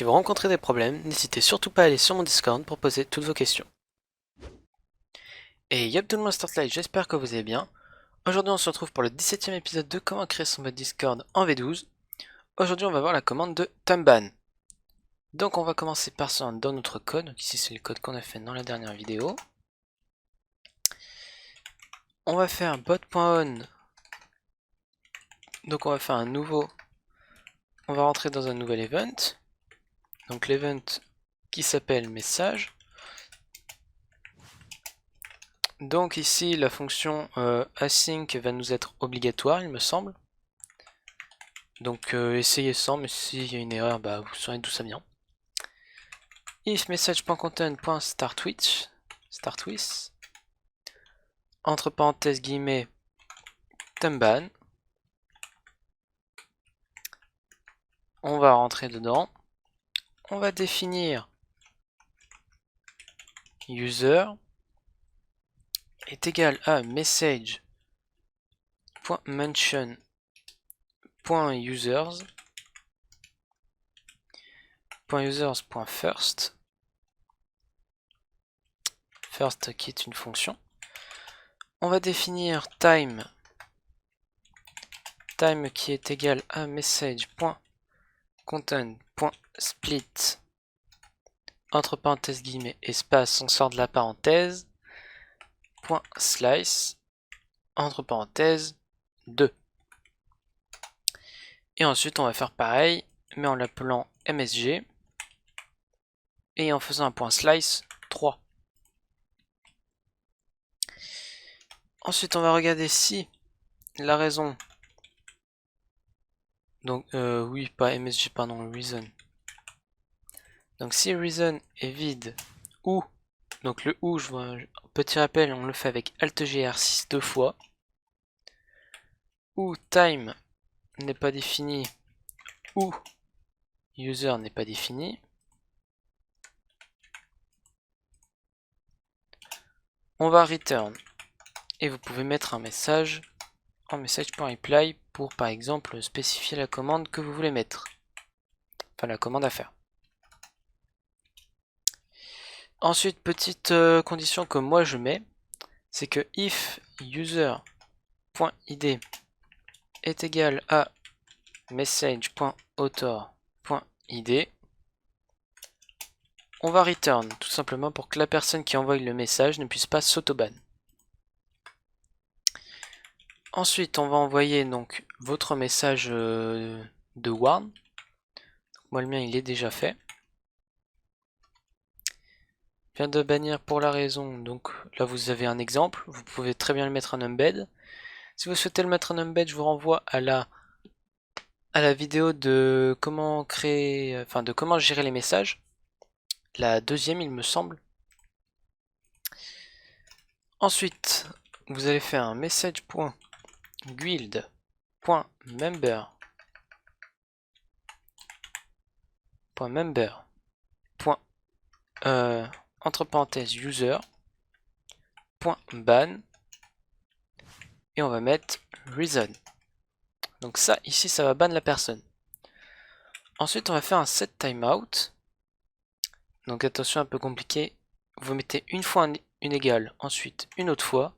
Si vous rencontrez des problèmes, n'hésitez surtout pas à aller sur mon Discord pour poser toutes vos questions. Et yop tout le monde, Starlight, j'espère que vous allez bien. Aujourd'hui on se retrouve pour le 17e épisode de comment créer son bot Discord en V12. Aujourd'hui on va voir la commande de Tumban. Donc on va commencer par ça dans notre code, donc ici c'est le code qu'on a fait dans la dernière vidéo. On va faire bot.on, donc on va faire un nouveau, on va rentrer dans un nouvel event. Donc l'event qui s'appelle message. Donc ici la fonction async va nous être obligatoire il me semble. Donc essayez sans, mais s'il y a une erreur, bah, vous saurez d'où ça vient. If message.content.startWith, entre parenthèses guillemets Tumban. On va rentrer dedans. On va définir user est égal à message.mention.users.first, first qui est une fonction. On va définir time qui est égal à message.content.split entre parenthèses guillemets espace, on sort de la parenthèse, point slice entre parenthèses 2. Et ensuite on va faire pareil, mais en l'appelant msg et en faisant un point slice 3. Ensuite on va regarder si la raison, donc oui pas msg pardon, reason. Donc si reason est vide ou, donc le ou, je vois, petit rappel, on le fait avec Alt GR6 deux fois, ou time n'est pas défini ou user n'est pas défini, on va return et vous pouvez mettre un message en message.reply pour par exemple spécifier la commande que vous voulez mettre, enfin la commande à faire. Ensuite, petite condition que moi je mets, c'est que if user.id est égal à message.author.id, on va return tout simplement pour que la personne qui envoie le message ne puisse pas s'autoban. Ensuite, on va envoyer donc votre message de warn. Moi, le mien, il est déjà fait. Je viens de bannir pour la raison, donc là vous avez un exemple. Vous pouvez très bien le mettre en embed. Si vous souhaitez le mettre en embed, je vous renvoie à la vidéo de comment créer, enfin de comment gérer les messages. La deuxième, il me semble. Ensuite, vous allez faire un message.guild.member entre parenthèses user.ban et on va mettre reason. Donc ça, ici, ça va ban la personne. Ensuite, on va faire un set timeout. Donc attention, un peu compliqué. Vous mettez une fois une égale, ensuite une autre fois.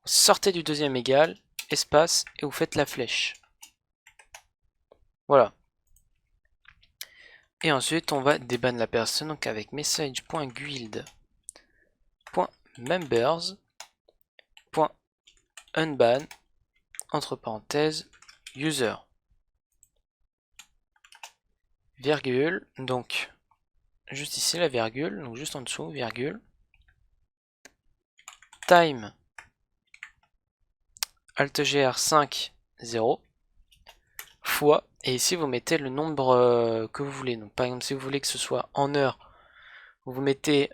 Vous sortez du deuxième égal, espace, et vous faites la flèche. Voilà. Et ensuite, on va déban la personne donc avec message.guild.members.unban entre parenthèses user. Virgule, donc juste ici la virgule, donc juste en dessous, virgule. Time Alt GR5 0 fois, et ici vous mettez le nombre que vous voulez. Donc par exemple si vous voulez que ce soit en heure, vous mettez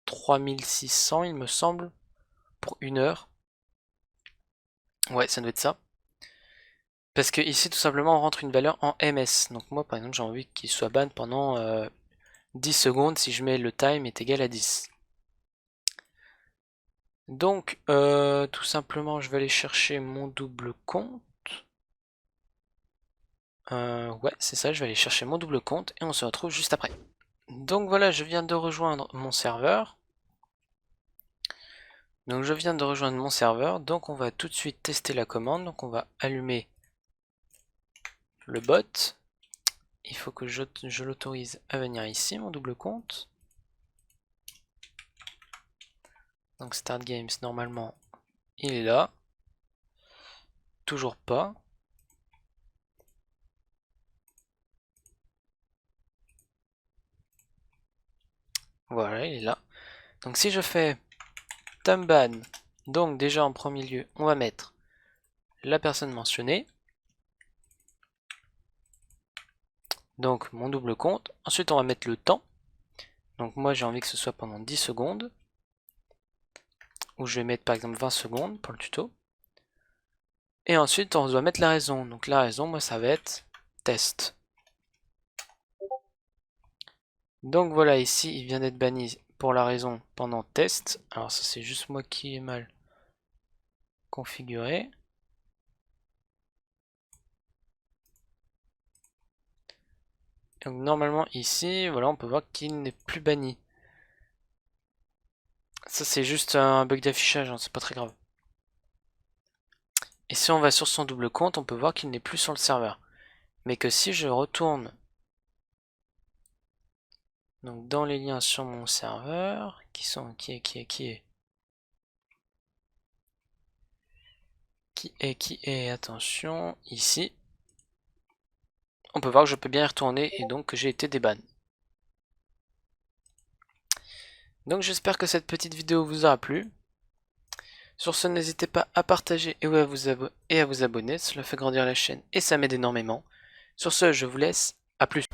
3600 il me semble pour une heure. Ouais, ça doit être ça. Parce que ici tout simplement on rentre une valeur en ms. Donc moi par exemple j'ai envie qu'il soit ban pendant 10 secondes si je mets le time est égal à 10. Donc tout simplement je vais aller chercher mon double compte. Ouais, c'est ça, je vais aller chercher mon double compte et on se retrouve juste après. Donc voilà, je viens de rejoindre mon serveur. Donc on va tout de suite tester la commande. Donc on va allumer le bot. Il faut que je l'autorise à venir ici, mon double compte. Donc Start Games, normalement, il est là. Toujours pas. Voilà, il est là. Donc si je fais ban, donc déjà en premier lieu, on va mettre la personne mentionnée. Donc mon double compte. Ensuite on va mettre le temps. Donc moi j'ai envie que ce soit pendant 10 secondes. Ou je vais mettre par exemple 20 secondes pour le tuto. Et ensuite on doit mettre la raison. Donc la raison, moi ça va être test. Donc voilà, ici il vient d'être banni pour la raison pendant test. Alors ça c'est juste moi qui ai mal configuré. Donc normalement ici, voilà, on peut voir qu'il n'est plus banni. Ça c'est juste un bug d'affichage, hein, c'est pas très grave. Et si on va sur son double compte, on peut voir qu'il n'est plus sur le serveur. Mais que si je retourne donc dans les liens sur mon serveur, qui est, attention, ici, on peut voir que je peux bien y retourner et donc que j'ai été déban. Donc j'espère que cette petite vidéo vous aura plu. Sur ce, n'hésitez pas à partager et à vous abonner, cela fait grandir la chaîne et ça m'aide énormément. Sur ce, je vous laisse, à plus.